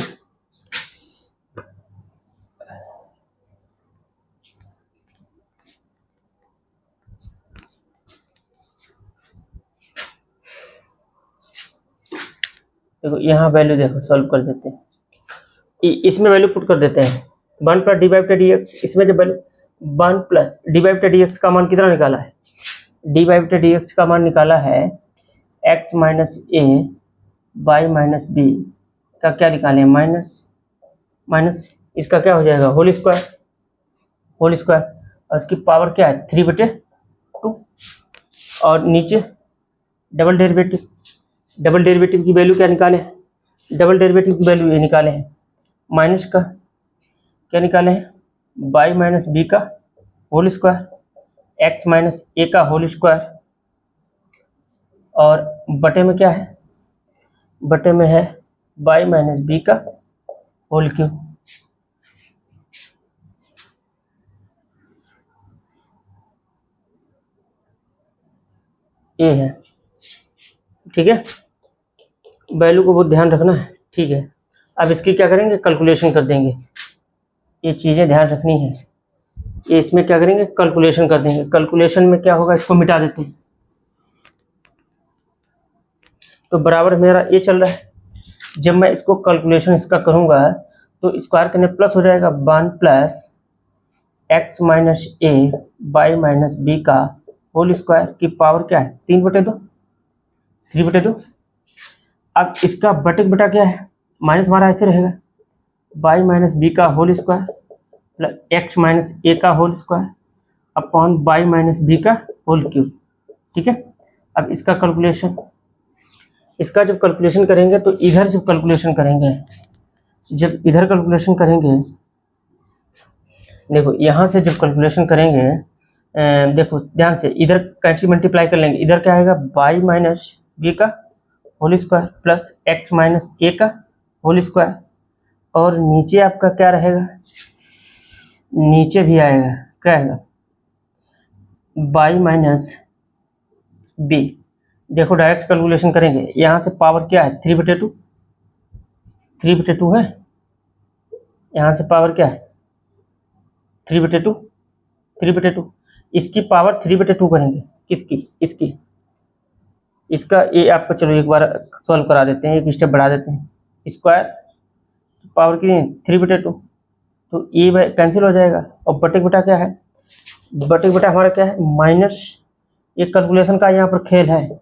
देखो यहाँ वैल्यू देखो सॉल्व कर देते हैं। इसमें वैल्यू पुट कर देते हैं 1 प्लस डी बाई बटे डी एक्स। इसमें जब वैल्यू 1 प्लस डी बाई बटे डी एक्स का मान कितना निकाला है, डी बाई बटे डी एक्स का मान निकाला है X minus A by minus B का क्या निकाले, माइनस इसका क्या हो जाएगा, होल स्क्वायर, और इसकी पावर क्या है 3/2, और नीचे डबल डेरिवेटिव की वैल्यू क्या निकाले, डबल डेरिवेटिव की वैल्यू ये निकाले हैं, माइनस का क्या निकाले हैं, बाई माइनस बी का whole square x minus a का होल स्क्वायर, और बटे में क्या है, बटे में है बाई माइनस बी का होल क्यूब। ये है, ठीक है, वैल्यू को बहुत ध्यान रखना है, ठीक है। अब इसकी क्या करेंगे, कैलकुलेशन कर देंगे। ये चीज़ें ध्यान रखनी है, ये इसमें क्या करेंगे, कैलकुलेशन कर देंगे। कैलकुलेशन में क्या होगा, इसको मिटा देते हैं, तो बराबर मेरा ये चल रहा है। जब मैं इसको कैलकुलेशन इसका करूँगा तो स्क्वायर करने प्लस हो जाएगा 1 plus x minus A by minus B का होल स्क्वायर की पावर क्या है 3/2। अब इसका बटे बटा क्या है, माइनस हमारा ऐसे रहेगा बाई माइनस बी का whole square plus x minus a का whole square upon by minus B का होल क्यूब, ठीक है। अब इसका कैलकुलेशन, इसका जब कैलकुलेशन करेंगे तो इधर जब कैलकुलेशन करेंगे, जब इधर कैलकुलेशन करेंगे, देखो यहाँ से जब कैलकुलेशन करेंगे, देखो ध्यान से, इधर कैंसिल मल्टीप्लाई कर लेंगे, इधर क्या आएगा बाई माइनस बी का whole square plus x minus a का होल स्क्वायर, और नीचे आपका क्या रहेगा, नीचे भी आएगा, क्या आएगा, बाई माइनस बी। देखो डायरेक्ट कैलकुलेशन करेंगे, यहाँ से पावर क्या है 3/2 है, यहाँ से पावर क्या है 3/2। इसकी पावर 3/2 करेंगे, किसकी, इसकी, इसका ये आपको चलो एक बार सॉल्व करा देते हैं, एक स्टेप बढ़ा देते हैं। स्क्वायर पावर की 3/2, तो ये कैंसिल हो जाएगा, और बटे बटा क्या है, बटे बटा हमारा क्या है माइनस, ये कैलकुलेशन का यहाँ पर खेल है,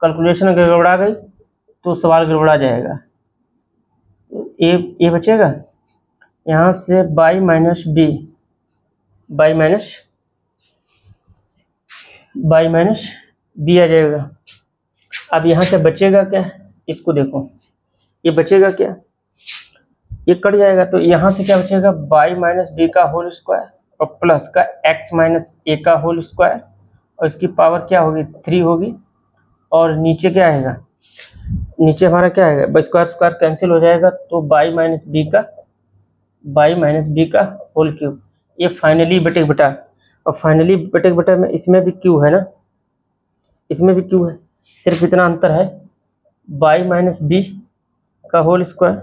कैलकुलेशन अगर गड़बड़ा गई तो सवाल गड़बड़ा जाएगा। ये बचेगा यहाँ से बाई माइनस बी आ जाएगा। अब यहाँ से बचेगा क्या, इसको देखो, ये बचेगा क्या, ये कट जाएगा, तो यहाँ से क्या बचेगा, y माइनस बी का होल स्क्वायर और प्लस का x माइनस ए का होल स्क्वायर, और इसकी पावर क्या होगी 3 होगी, और नीचे क्या आएगा, नीचे हमारा क्या आएगा, स्क्वायर स्क्वायर कैंसिल हो जाएगा, तो y माइनस बी का होल क्यूब। ये फाइनली बटे बटा, और फाइनली बटे बटा में इसमें भी क्यू है ना, इसमें भी क्यू है, सिर्फ इतना अंतर है y माइनस बी का होल स्क्वायर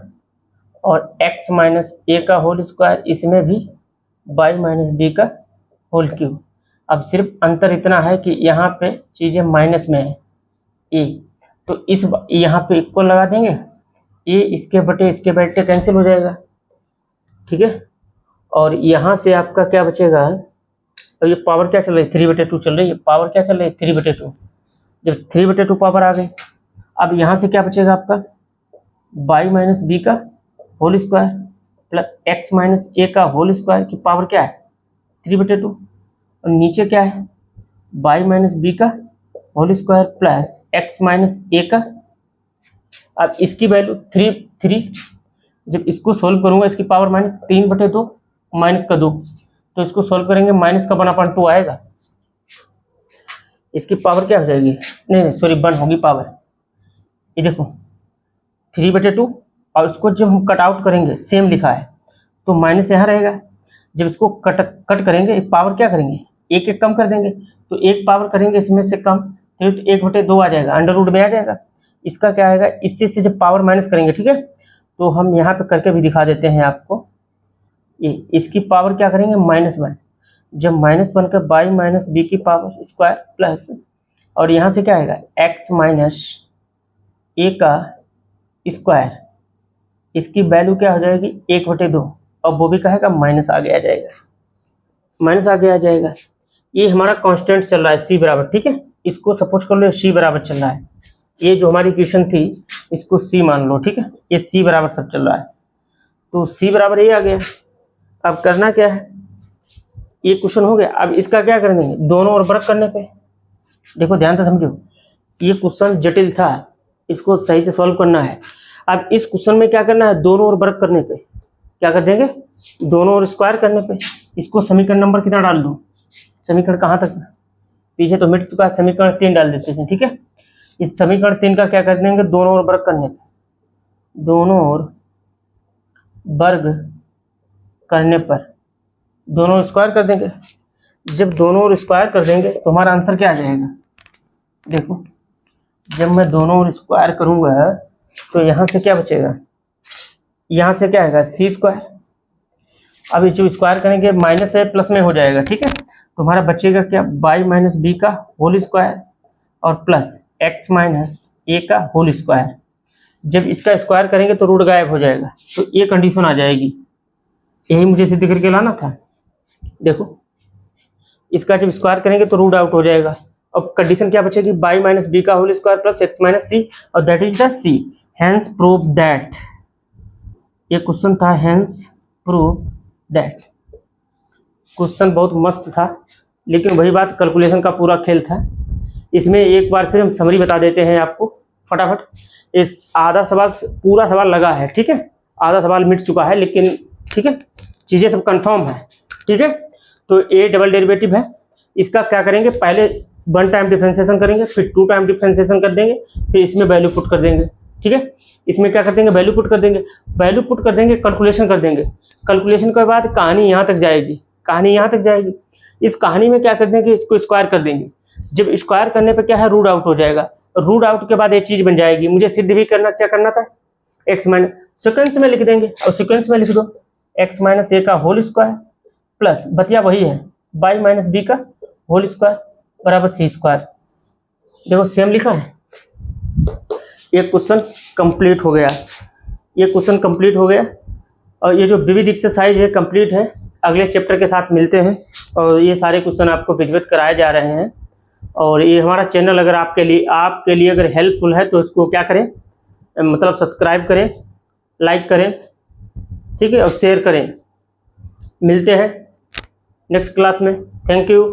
और x माइनस ए का होल स्क्वायर, इसमें भी y माइनस बी का होल क्यूब। अब सिर्फ अंतर इतना है कि यहाँ पे चीज़ें माइनस में है a, तो इस यहाँ पे इक्वल लगा देंगे, a इसके बटे कैंसिल हो जाएगा, ठीक है। और यहाँ से आपका क्या बचेगा, और ये पावर क्या चल रही है 3/2 चल रही है, पावर क्या चल रही है 3/2, जब 3/2 पावर आ गई, अब यहाँ से क्या बचेगा आपका y माइनस बी का whole square plus x minus a का होल स्क्वायर की पावर क्या है 3/2, और नीचे क्या है y माइनस बी का whole square plus x minus a का। अब इसकी वैल्यू 3, जब इसको सोल्व करूंगा इसकी पावर माइनस 3/2 माइनस का 2, तो इसको सोल्व करेंगे माइनस का 1/2 आएगा, इसकी पावर क्या हो जाएगी, नहीं सॉरी 1 होगी पावर, ये देखो 3/2, और इसको जब हम कट आउट करेंगे सेम लिखा है तो माइनस यहाँ रहेगा, जब इसको कट करेंगे एक पावर क्या करेंगे एक कम कर देंगे, तो एक पावर करेंगे इसमें से कम, तो 1/2 आ जाएगा, अंडर रूट में आ जाएगा। इसका क्या आएगा, इससे जब पावर माइनस करेंगे, ठीक है, तो हम यहाँ पे करके भी दिखा देते हैं आपको, ये इसकी पावर क्या करेंगे -1, जब -1 का y माइनस बी की पावर स्क्वायर प्लस, और यहाँ से क्या आएगा x माइनस ए का स्क्वायर, इसकी वैल्यू क्या हो जाएगी 1/2, और वो भी कहेगा माइनस आगे आ जाएगा, माइनस आगे आ जाएगा। ये हमारा कांस्टेंट चल रहा है c बराबर, ठीक है, इसको सपोज कर लो c बराबर चल रहा है, ये जो हमारी इक्वेशन थी इसको c मान लो, ठीक है, ये c बराबर सब चल रहा है, तो c बराबर ये आ गया। अब करना क्या है, ये क्वेश्चन हो गया, अब इसका क्या कर देंगे दोनों ओर वर्क करने पे, देखो ध्यान से समझो, ये क्वेश्चन जटिल था, इसको सही से सॉल्व करना है। अब इस क्वेश्चन में क्या करना है, दोनों ओर वर्क करने पे क्या कर देंगे, दोनों ओर स्क्वायर करने पे, इसको समीकरण नंबर कितना डाल दो, समीकरण कहाँ तक पीछे तो मिट चुका है, समीकरण 3 डाल देते हैं, ठीक है। इस समीकरण 3 का क्या कर देंगे, दोनों ओर वर्ग करने पे, दोनों ओर वर्ग करने पर दोनों स्क्वायर कर देंगे, जब दोनों ओर स्क्वायर कर देंगे तो हमारा आंसर क्या आ जाएगा, देखो जब मैं दोनों ओर स्क्वायर करूंगा तो यहाँ से क्या बचेगा, यहाँ से क्या आएगा सी स्क्वायर, अब जो स्क्वायर करेंगे माइनस है प्लस में हो जाएगा, ठीक है, तो हमारा बचेगा क्या y माइनस बी का होल स्क्वायर और प्लस x माइनस ए का होल स्क्वायर, जब इसका स्क्वायर करेंगे तो रूट गायब हो जाएगा, तो ये कंडीशन आ जाएगी, यही मुझे सिद्ध करके लाना था। देखो इसका जब स्क्वायर करेंगे तो रूट आउट हो जाएगा, अब कंडीशन क्या बचेगी y माइनस बी का whole square plus x minus c, और that is the c, hence prove that, ये क्वेश्चन था हेंस प्रूव दैट। क्वेश्चन बहुत मस्त था, लेकिन वही बात कैलकुलेशन का पूरा खेल था। इसमें एक बार फिर हम समरी बता देते हैं आपको फटाफट, इस आधा सवाल पूरा सवाल लगा है, ठीक है, आधा सवाल मिट चुका है, लेकिन ठीक है चीज़ें सब कंफर्म है, ठीक है। तो ए डबल डेरिवेटिव है, इसका क्या करेंगे, पहले 1 टाइम डिफ्रेंसिएशन करेंगे, फिर 2 टाइम डिफ्रेंसिएशन कर देंगे, फिर इसमें वैल्यू पुट कर देंगे, ठीक है। इसमें क्या कर देंगे, वैल्यू पुट कर देंगे, वैल्यू पुट कर देंगे, कैलकुलेशन कर देंगे, कैलकुलेशन के बाद कहानी यहाँ तक जाएगी, कहानी यहाँ तक जाएगी। इस कहानी में क्या कर देंगे, इसको स्क्वायर कर देंगे, जब स्क्वायर करने पे क्या है रूट आउट हो जाएगा, रूट आउट के बाद ये चीज़ बन जाएगी। मुझे सिद्ध भी करना, क्या करना था, एक्स माइनस सिक्वेंस में लिख देंगे, और सिक्वेंस में लिख दो एक्स माइनस ए का होल स्क्वायर प्लस बतिया वही है y माइनस बी का होल स्क्वायर बराबर सी स्क्वायर। देखो सेम लिखा है, ये क्वेश्चन कंप्लीट हो गया, ये क्वेश्चन कंप्लीट हो गया, और ये जो विविध एक्सरसाइज है कंप्लीट है। अगले चैप्टर के साथ मिलते हैं, और ये सारे क्वेश्चन आपको विधिवत कराए जा रहे हैं। और ये हमारा चैनल अगर आपके लिए अगर हेल्पफुल है तो इसको क्या करें, मतलब सब्सक्राइब करें, लाइक करें, ठीक है, और शेयर करें। मिलते हैं नेक्स्ट क्लास में, थैंक यू।